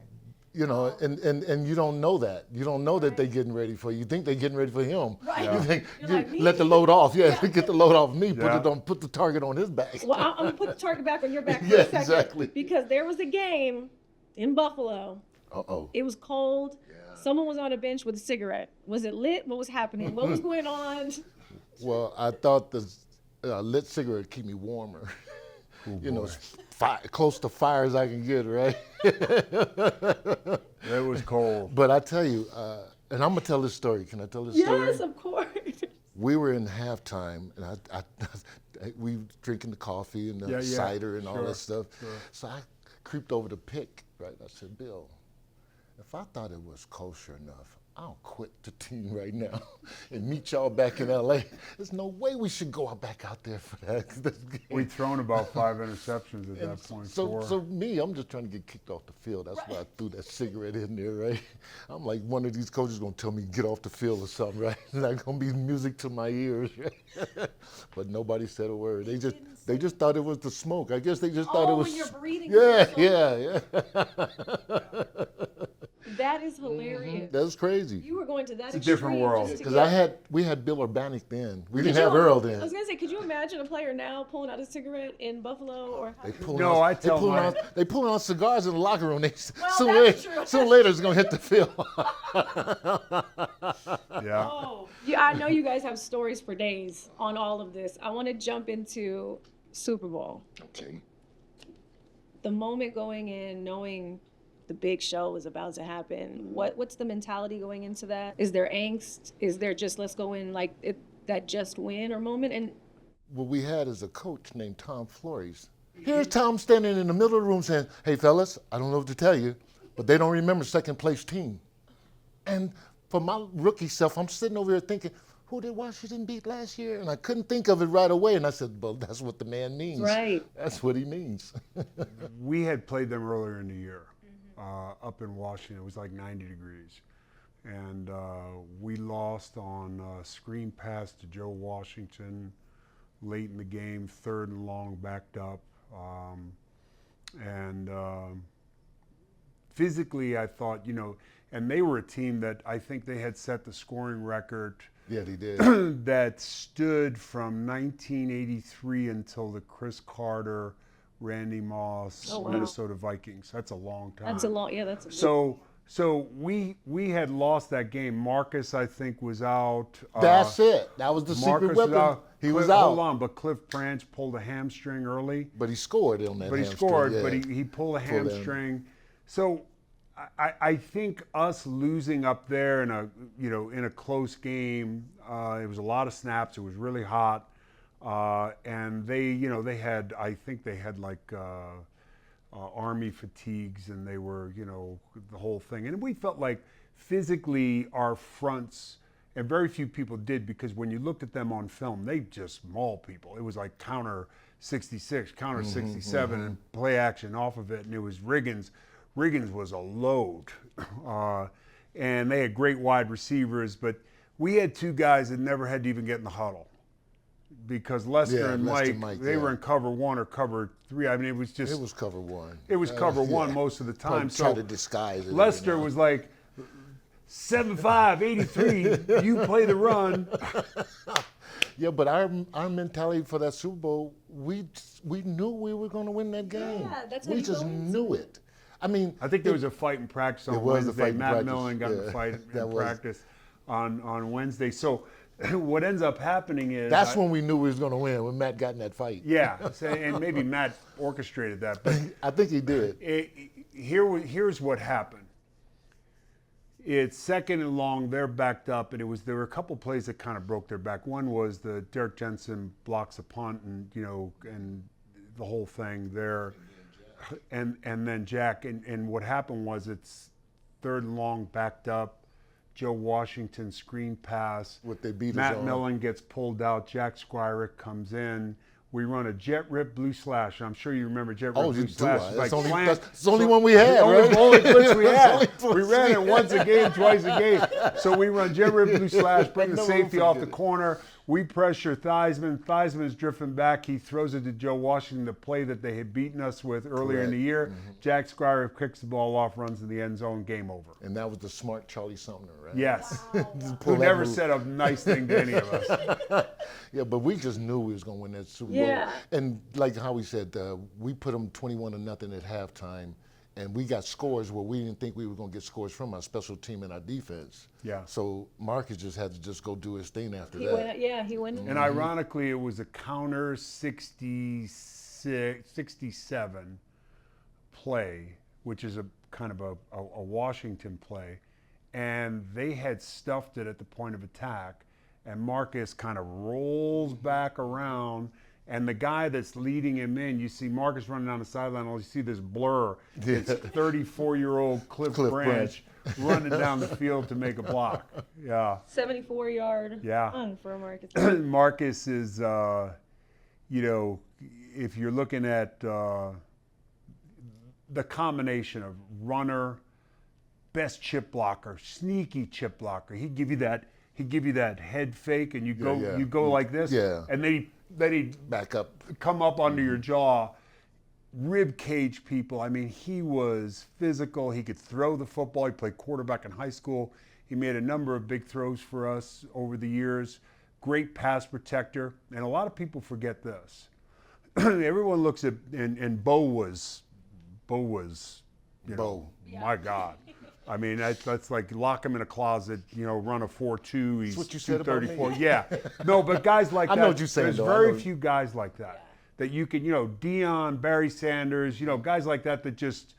Speaker 2: And you don't know that. You don't know that they're getting ready for you. You think they're getting ready for him.
Speaker 3: Right.
Speaker 2: You think,
Speaker 3: You're like, me?
Speaker 2: let the load off. Yeah, get the load off me.
Speaker 1: Yeah.
Speaker 2: Put the target on his back.
Speaker 3: Well, I'm going to put the target back on your back for
Speaker 2: Yeah,
Speaker 3: a second.
Speaker 2: exactly.
Speaker 3: Because there was a game in Buffalo.
Speaker 2: Uh-oh.
Speaker 3: It was cold. Someone was on a bench with a cigarette. Was it lit? What was happening? What was going on?
Speaker 2: Well, I thought the lit cigarette keep me warmer. Close to fire as I can get, right?
Speaker 1: It was cold.
Speaker 2: But I tell you, and I'm gonna tell this story. Can I tell this story?
Speaker 3: Yes, of course.
Speaker 2: We were in halftime, and we drinking the coffee and the cider and all
Speaker 1: Sure,
Speaker 2: that stuff.
Speaker 1: sure.
Speaker 2: So I creeped over to pick, right? I said, "Bill, if I thought it was kosher enough, I'll quit the team right now and meet y'all back in LA. There's no way we should go back out there for this game.
Speaker 1: We'd thrown about 5 interceptions at that point.
Speaker 2: So me, I'm just trying to get kicked off the field. That's why I threw that cigarette in there, right? I'm like, one of these coaches gonna tell me get off the field or something, right? It's not gonna be music to my ears, right? But nobody said a word. They just thought it was the smoke. I guess they just thought it was.
Speaker 3: When you're breathing.
Speaker 2: Yeah.
Speaker 3: That is hilarious.
Speaker 2: That's crazy.
Speaker 3: You were going to that
Speaker 1: It's a different
Speaker 3: extreme
Speaker 1: world.
Speaker 3: just to
Speaker 2: Because
Speaker 3: get-
Speaker 2: we had Bill Urbanic then. We didn't
Speaker 3: Could
Speaker 2: have
Speaker 3: you-
Speaker 2: Earl
Speaker 3: I
Speaker 2: then.
Speaker 3: was gonna say, could you imagine a player now pulling out a cigarette in Buffalo or?
Speaker 2: They pulling
Speaker 1: No,
Speaker 2: out,
Speaker 1: I tell my-
Speaker 2: they pulling out cigars in the locker room.
Speaker 3: that's true.
Speaker 2: Soon later it's gonna hit the field.
Speaker 1: Yeah.
Speaker 3: Oh, yeah. I know you guys have stories for days on all of this. I want to jump into Super Bowl.
Speaker 2: Okay.
Speaker 3: The moment going in, knowing the big show is about to happen. What's the mentality going into that? Is there angst? Is there just let's go in like that just win or moment? And
Speaker 2: What we had is a coach named Tom Flores. Here's Tom standing in the middle of the room saying, "Hey fellas, I don't know what to tell you, but they don't remember second place team." And for my rookie self, I'm sitting over here thinking, who did Washington beat last year? And I couldn't think of it right away. And I said, well, that's what the man means.
Speaker 3: Right.
Speaker 2: That's what he means.
Speaker 1: We had played them earlier in the year up in Washington. It was like 90 degrees. And we lost on a screen pass to Joe Washington late in the game, 3rd and long, backed up. Physically, I thought, and they were a team that I think they had set the scoring record
Speaker 2: Yeah, he did.
Speaker 1: that stood from 1983 until the Chris Carter, Randy Moss,
Speaker 3: Oh, wow.
Speaker 1: Minnesota Vikings. That's a long time.
Speaker 3: that's a long. Yeah, that's.
Speaker 1: So we had lost that game. Marcus, I think, was out.
Speaker 2: That's it. That was the
Speaker 1: Marcus
Speaker 2: secret weapon. He was
Speaker 1: Cliff-
Speaker 2: out.
Speaker 1: Hold on, but Cliff Branch pulled a hamstring early.
Speaker 2: But he scored on that
Speaker 1: But he
Speaker 2: hamstring,
Speaker 1: scored,
Speaker 2: yeah.
Speaker 1: but he pulled a
Speaker 2: Pulled in.
Speaker 1: hamstring. So I think us losing up there in a close game, it was a lot of snaps. It was really hot, and they had like Army fatigues, and they were the whole thing. And we felt like physically our fronts, and very few people did, because when you looked at them on film, they just mauled people. It was like counter 66, counter 67, and play action off of it. And it was Riggins. Riggins was a load. And they had great wide receivers, but we had two guys that never had to even get in the huddle, because Lester
Speaker 2: Yeah,
Speaker 1: and
Speaker 2: Lester
Speaker 1: Mike,
Speaker 2: Mike,
Speaker 1: they
Speaker 2: yeah.
Speaker 1: were in cover 1 or cover 3. I mean, it was just,
Speaker 2: It was cover one.
Speaker 1: it was cover 1
Speaker 2: yeah.
Speaker 1: most of the
Speaker 2: Probably
Speaker 1: time.
Speaker 2: try
Speaker 1: So
Speaker 2: to disguise it.
Speaker 1: Lester was like, 7'5", 83, you play the run.
Speaker 2: Yeah, but our mentality for that Super Bowl, we knew we were going to win that game.
Speaker 3: Yeah, that's what
Speaker 2: we
Speaker 3: you
Speaker 2: just
Speaker 3: go into.
Speaker 2: knew it. I mean,
Speaker 1: I think there was a fight in practice on
Speaker 2: There was a
Speaker 1: Wednesday.
Speaker 2: fight in
Speaker 1: Matt
Speaker 2: practice,
Speaker 1: Millen got in
Speaker 2: yeah.
Speaker 1: a fight
Speaker 2: That
Speaker 1: in
Speaker 2: was-
Speaker 1: practice on Wednesday. So what ends up happening is
Speaker 2: that's when we knew we was going to win, when Matt got in that fight.
Speaker 1: Yeah, so, and maybe Matt orchestrated that. But
Speaker 2: I think he did.
Speaker 1: here's what happened. It's 2nd and long. They're backed up, and there were a couple plays that kind of broke their back. One was the Derek Jensen blocks a punt, and and the whole thing there, and then Jack. And what happened was it's 3rd and long, backed up. Joe Washington screen pass.
Speaker 2: What they beat us
Speaker 1: Matt
Speaker 2: on.
Speaker 1: Millen gets pulled out. Jack Squirick comes in. We run a jet rip blue slash. I'm sure you remember jet rip
Speaker 2: Oh,
Speaker 1: blue
Speaker 2: you do.
Speaker 1: slash.
Speaker 2: That's
Speaker 1: Like
Speaker 2: only-
Speaker 1: slant.
Speaker 2: that's the only one we had, right?
Speaker 1: Only blitz we
Speaker 2: That's
Speaker 1: had.
Speaker 2: the only
Speaker 1: We
Speaker 2: blitz
Speaker 1: ran
Speaker 2: we
Speaker 1: it once a game, twice a game. So we run jet rip blue slash, bring the
Speaker 2: Never
Speaker 1: safety off the
Speaker 2: forget it.
Speaker 1: corner. We pressure Theismann. Theismann's drifting back. He throws it to Joe Washington, the play that they had beaten us with earlier in the
Speaker 2: Correct.
Speaker 1: year. Jack Squire kicks the ball off, runs in the end zone, game over.
Speaker 2: And that was the smart Charlie Sumner, right?
Speaker 1: Yes.
Speaker 2: Pull
Speaker 1: Who
Speaker 2: that
Speaker 1: never
Speaker 2: move.
Speaker 1: said a nice thing to any of us.
Speaker 2: Yeah, but we just knew we was going to win that Super
Speaker 3: Yeah.
Speaker 2: Bowl. And like Howie said, we put them 21-0 at halftime, and we got scores where we didn't think we were going to get scores from our special team and our defense.
Speaker 1: Yeah.
Speaker 2: So Marcus just had to just go do his thing after
Speaker 3: He
Speaker 2: that.
Speaker 3: went. Yeah, he went.
Speaker 1: And ironically, it was a counter 67 play, which is a kind of a Washington play. And they had stuffed it at the point of attack. And Marcus kind of rolls back around And the guy that's leading him in, you see Marcus running down the sideline, all you see this blur. It's 34-year-old Cliff Branch running down the field to make a block. Yeah.
Speaker 3: 74-yard
Speaker 1: Yeah.
Speaker 3: run for Marcus.
Speaker 1: Marcus is, you know, if you're looking at the combination of runner, best chip blocker, sneaky chip blocker, he'd give you that head fake, and you go like this, and then he'd
Speaker 2: Back up.
Speaker 1: come up under your jaw, rib cage people. I mean, he was physical. He could throw the football. He played quarterback in high school. He made a number of big throws for us over the years. Great pass protector. And a lot of people forget this. Everyone looks at, and Bowl was, you know, my God. I mean, that's like lock him in a closet, you know, run a 4.2. He's
Speaker 2: what you said about me.
Speaker 1: 234. Yeah. No, but guys like that.
Speaker 2: I know what you're saying,
Speaker 1: there's
Speaker 2: though.
Speaker 1: very few guys like that. That you can, you know, Dion, Barry Sanders, you know, guys like that just,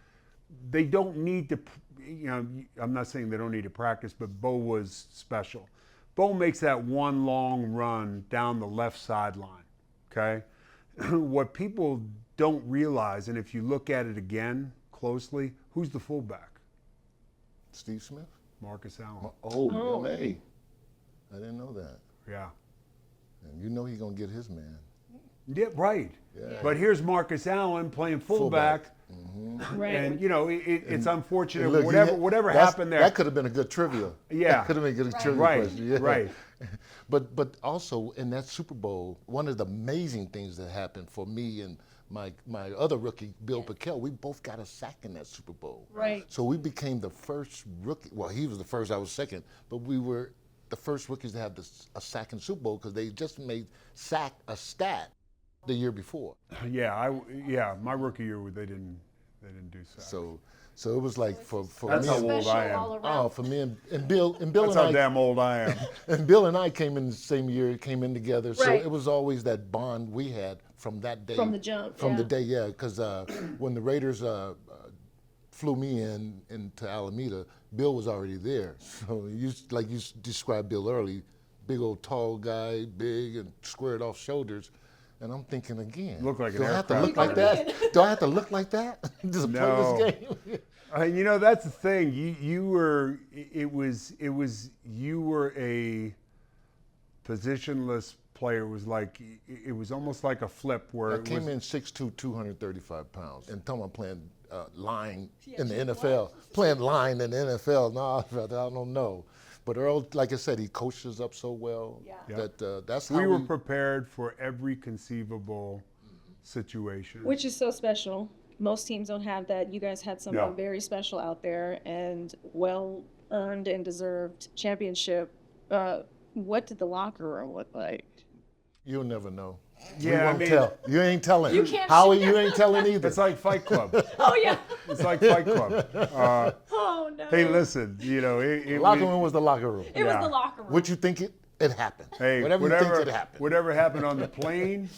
Speaker 1: they don't need to, you know, I'm not saying they don't need to practice, but Bo was special. Bo makes that one long run down the left sideline, okay? What people don't realize, and if you look at it again closely, who's the fullback?
Speaker 2: Steve Smith?
Speaker 1: Marcus Allen.
Speaker 2: Oh. Hey. I didn't know that.
Speaker 1: Yeah.
Speaker 2: And you know he's going to get his man.
Speaker 1: Yeah, right.
Speaker 2: Yeah.
Speaker 1: But here's Marcus Allen playing fullback.
Speaker 3: Right.
Speaker 1: And, you know, it's unfortunate.
Speaker 2: And look,
Speaker 1: whatever happened there.
Speaker 2: That could have been a good trivia.
Speaker 1: Yeah.
Speaker 2: That could have been a good trivia
Speaker 1: Right,
Speaker 2: question. Yeah.
Speaker 1: right.
Speaker 2: But also in that Super Bowl, one of the amazing things that happened for me and my other rookie, Bill Pickell, we both got a sack in that Super Bowl.
Speaker 3: Right.
Speaker 2: So we became the first rookie. Well, he was the first, I was second, but we were the first rookies to have a sack in Super Bowl because they just made sack a stat the year before.
Speaker 1: Yeah, my rookie year they didn't do sacks.
Speaker 2: So it was like for
Speaker 1: That's
Speaker 2: me.
Speaker 1: how old I am.
Speaker 3: all around.
Speaker 2: Oh, for me and Bill
Speaker 1: That's
Speaker 2: and
Speaker 1: how
Speaker 2: I.
Speaker 1: damn old I am.
Speaker 2: And Bill and I came in the same year, came in together. So
Speaker 3: Right.
Speaker 2: it was always that bond we had from that day.
Speaker 3: From the jump,
Speaker 2: From the
Speaker 3: yeah.
Speaker 2: day, yeah. Because when the Raiders flew me into Alameda, Bill was already there. So you described Bill early, big old tall guy, big and squared off shoulders. And I'm thinking again,
Speaker 1: Look like an
Speaker 2: do I have to
Speaker 1: aircraft
Speaker 2: look like that? Do I have to look like that to
Speaker 1: No.
Speaker 2: play this game?
Speaker 1: You know, that's the thing. You were a positionless player. It was almost like a flip where
Speaker 2: I
Speaker 1: it
Speaker 2: came
Speaker 1: was,
Speaker 2: in 6'2", 235 pounds, and talking about playing line in the NFL. Playing line in the NFL, no, brother, I don't know. But Earl, like I said, he coached us up so well that that's how
Speaker 1: we were prepared for every conceivable situation.
Speaker 3: Which is so special. Most teams don't have that. You guys had something
Speaker 1: No.
Speaker 3: very special out there and well-earned and deserved championship. What did the locker room look like?
Speaker 2: You'll never know.
Speaker 1: Yeah,
Speaker 2: we
Speaker 1: I
Speaker 2: won't
Speaker 1: mean-
Speaker 2: tell. You ain't telling.
Speaker 3: You can't
Speaker 2: Howie,
Speaker 3: share.
Speaker 2: you ain't telling either.
Speaker 1: It's like Fight Club.
Speaker 3: Oh, yeah.
Speaker 1: It's like Fight Club.
Speaker 3: Oh, no.
Speaker 1: Hey, listen, you know, it
Speaker 2: locker room was the locker room.
Speaker 3: It was
Speaker 1: yeah.
Speaker 3: the locker room.
Speaker 2: What you think it happened.
Speaker 1: Hey,
Speaker 2: whatever you think it happened.
Speaker 1: Whatever happened on the plane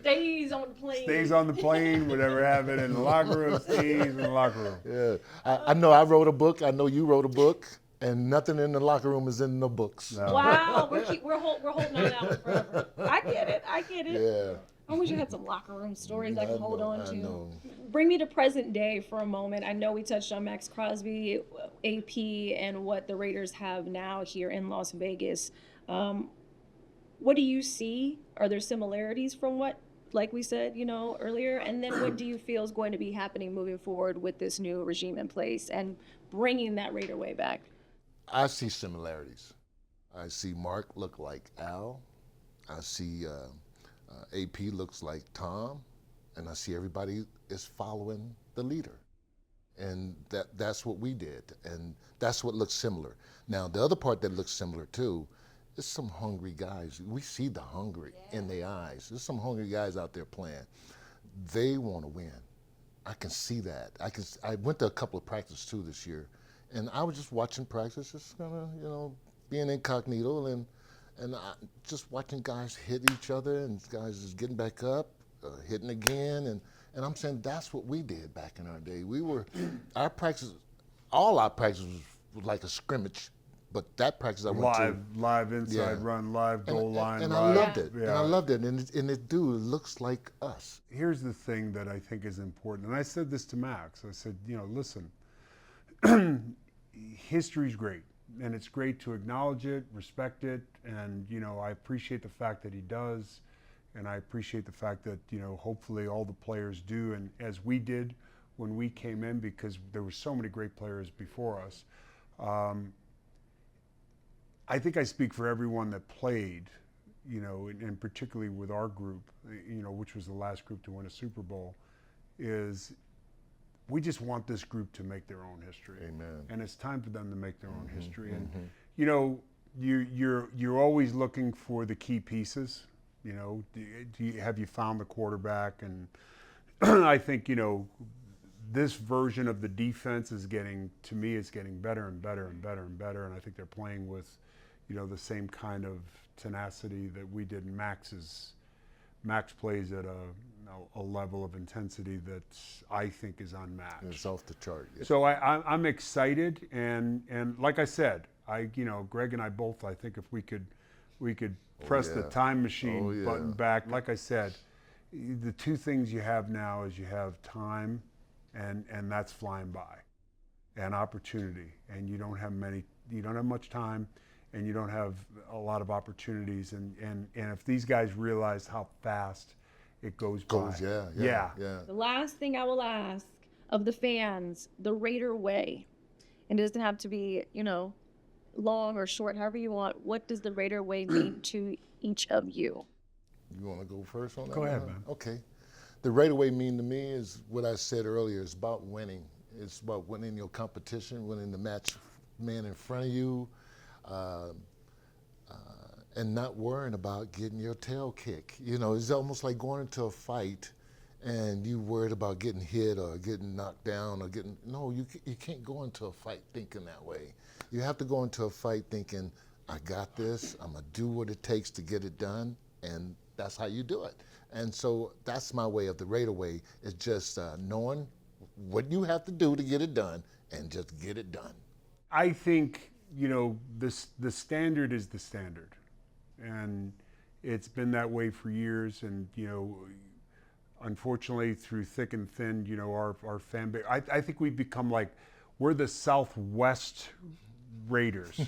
Speaker 3: Stays on the plane.
Speaker 1: stays on the plane. Whatever happened in the locker room stays in the locker room.
Speaker 2: Yeah, I know I wrote a book. I know you wrote a book. And nothing in the locker room is in the books.
Speaker 1: No.
Speaker 3: Wow, we're holding on that one forever. I get it.
Speaker 2: Yeah.
Speaker 3: I wish you had some locker room stories I can hold on
Speaker 2: I
Speaker 3: to.
Speaker 2: know.
Speaker 3: Bring me to present day for a moment. I know we touched on Max Crosby, AP, and what the Raiders have now here in Las Vegas. What do you see? Are there similarities from what, like we said, earlier? And then what do you feel is going to be happening moving forward with this new regime in place and bringing that Raider way back?
Speaker 2: I see similarities. I see Mark look like Al. I see AP looks like Tom. And I see everybody is following the leader. And that's what we did. And that's what looks similar. Now, the other part that looks similar too is some hungry guys. We see the hungry in their eyes. There's some hungry guys out there playing. They want to win. I can see that. I went to a couple of practices too this year. And I was just watching practice, just kind of, being incognito and just watching guys hit each other and guys just getting back up, hitting again. And I'm saying that's what we did back in our day. All our practice was like a scrimmage But that practice I went to.
Speaker 1: Live inside
Speaker 2: Yeah.
Speaker 1: run, live goal line.
Speaker 2: And
Speaker 1: live,
Speaker 2: I loved it.
Speaker 1: Yeah.
Speaker 2: And I loved it. And it looks like us.
Speaker 1: Here's the thing that I think is important, and I said this to Max. I said, listen, history's great, and it's great to acknowledge it, respect it, and I appreciate the fact that he does, and I appreciate the fact that hopefully all the players do, and as we did when we came in, because there were so many great players before us. I think I speak for everyone that played, and particularly with our group, which was the last group to win a Super Bowl, is we just want this group to make their own history.
Speaker 2: Amen.
Speaker 1: And it's time for them to make their own history. And you're always looking for the key pieces. Have you found the quarterback? And I think this version of the defense is getting better and better and better and better. And I think they're playing with the same kind of tenacity that we did. Max plays at a level of intensity that I think is unmatched.
Speaker 2: It's off the chart. Yeah.
Speaker 1: So I'm excited, and like I said, Greg and I both, I think if we could press the time machine button back, like I said, the two things you have now is you have time, and that's flying by, and opportunity, and you don't have much time, and you don't have a lot of opportunities, and if these guys realize how fast it goes by.
Speaker 2: Yeah.
Speaker 3: The last thing I will ask of the fans, the Raider way, and it doesn't have to be, long or short, however you want. What does the Raider way mean to each of you?
Speaker 2: You want to go first on that?
Speaker 1: Go ahead, man.
Speaker 2: Okay. The Raider way mean to me is what I said earlier. It's about winning. It's about winning your competition, winning the match man in front of you, and not worrying about getting your tail kicked. It's almost like going into a fight and you worried about getting hit or getting knocked down or no, you can't go into a fight thinking that way. You have to go into a fight thinking, I got this, I'm gonna do what it takes to get it done, and that's how you do it. And so that's my way of the Raider way, is just knowing what you have to do to get it done and just get it done.
Speaker 1: I think, the standard is the standard. And it's been that way for years. And, unfortunately, through thick and thin, our fan base, I think we've become we're the Southwest Raiders.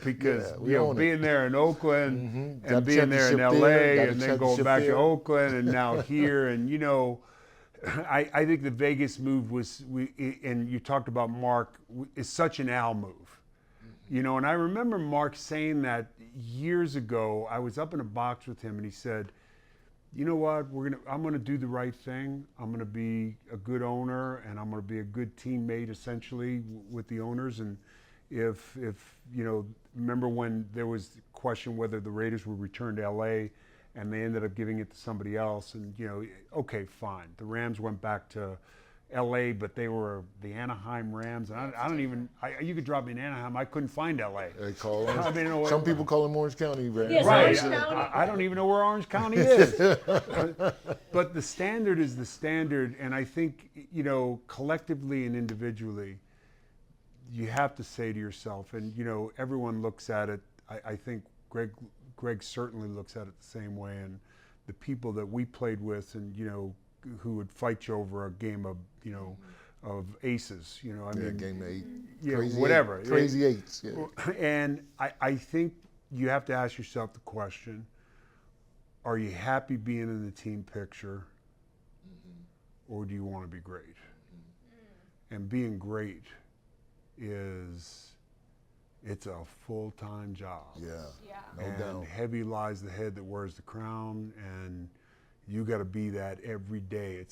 Speaker 1: Because, being there in Oakland and being there in LA and then going back to Oakland and now here. And, I think the Vegas move was, and you talked about Mark, is such an Al move. And I remember Mark saying that years ago. I was up in a box with him, and he said, "You know what? I'm gonna do the right thing. I'm gonna be a good owner, and I'm gonna be a good teammate, essentially, with the owners. And if remember when there was the question whether the Raiders would return to LA, and they ended up giving it to somebody else. And okay, fine. The Rams went back to LA, but they were the Anaheim Rams. And I don't even, you could drop me in Anaheim, I couldn't find LA.
Speaker 2: They call some people call them Orange County Rams.
Speaker 3: Yes,
Speaker 1: Right.
Speaker 3: Orange County.
Speaker 1: I don't even know where Orange County is. But the standard is the standard. And I think, collectively and individually, you have to say to yourself, and, everyone looks at it, I think Greg certainly looks at it the same way. And the people that we played with and, who would fight you over a game of, of aces,
Speaker 2: game of 8.
Speaker 1: Yeah,
Speaker 2: Crazy
Speaker 1: whatever.
Speaker 2: Crazy eights. Yeah.
Speaker 1: And I think you have to ask yourself the question, are you happy being in the team picture, or do you want to be great? And being great it's a full-time job.
Speaker 2: Yeah. No
Speaker 1: And
Speaker 2: doubt.
Speaker 1: heavy lies the head that wears the crown, and you got to be that every day.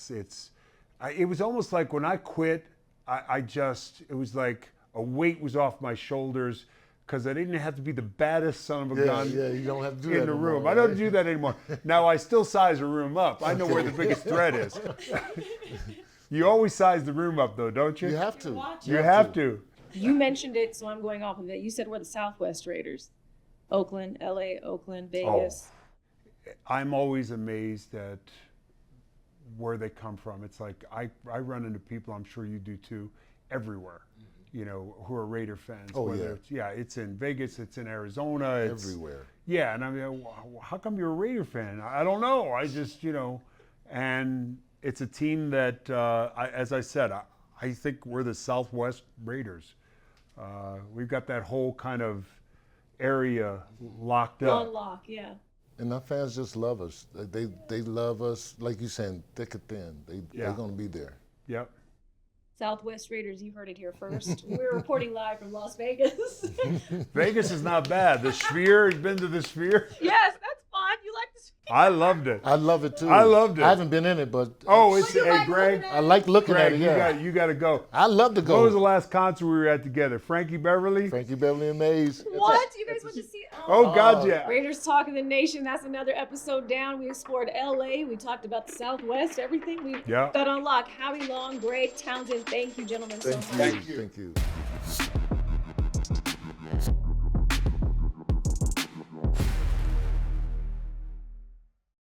Speaker 1: It was almost like when I quit, it was like a weight was off my shoulders, because I didn't have to be the baddest son of a gun
Speaker 2: you don't have to do
Speaker 1: in
Speaker 2: that
Speaker 1: the
Speaker 2: no
Speaker 1: room.
Speaker 2: more,
Speaker 1: I don't
Speaker 2: right?
Speaker 1: do that anymore. Now I still size a room up. I know where the biggest threat is. You always size the room up, though, don't you?
Speaker 2: You have to.
Speaker 1: You have to.
Speaker 3: You mentioned it, so I'm going off of it. You said we're the Southwest Raiders. Oakland, LA, Oakland, Vegas.
Speaker 1: I'm always amazed at where they come from. It's like I run into people, I'm sure you do too, everywhere. who are Raider fans.
Speaker 2: Oh,
Speaker 1: Whether it's in Vegas, it's in Arizona, it's
Speaker 2: Everywhere.
Speaker 1: Yeah, and I mean, how come you're a Raider fan? I don't know. I just, and it's a team that, as I said, I think we're the Southwest Raiders. We've got that whole kind of area locked up.
Speaker 3: On lock, yeah.
Speaker 2: And our fans just love us. They love us, like you said, thick or thin. They're going to be there.
Speaker 1: Yep.
Speaker 3: Southwest Raiders, you heard it here first. We're reporting live from Las Vegas.
Speaker 1: Vegas is not bad. The Sphere, you've been to the Sphere?
Speaker 3: Yes, that's fun. You like the Sphere?
Speaker 1: I loved it.
Speaker 2: I love it too.
Speaker 1: I loved it.
Speaker 2: I haven't been in it, but
Speaker 1: It's,
Speaker 3: you
Speaker 1: hey,
Speaker 3: like
Speaker 1: Greg.
Speaker 3: looking
Speaker 2: I like looking
Speaker 1: Greg,
Speaker 2: at it. Yeah,
Speaker 1: you got to go.
Speaker 2: I love to go.
Speaker 1: When was the last concert we were at together? Frankie Beverly?
Speaker 2: Frankie Beverly and Mays.
Speaker 3: What? You guys went to see?
Speaker 1: Oh, God, yeah.
Speaker 3: Raiders Talk of the Nation. That's another episode down. We explored LA. We talked about the Southwest, everything. We got on lock. Howie Long, Greg Townsend. Thank you, gentlemen, so much.
Speaker 2: Thank you.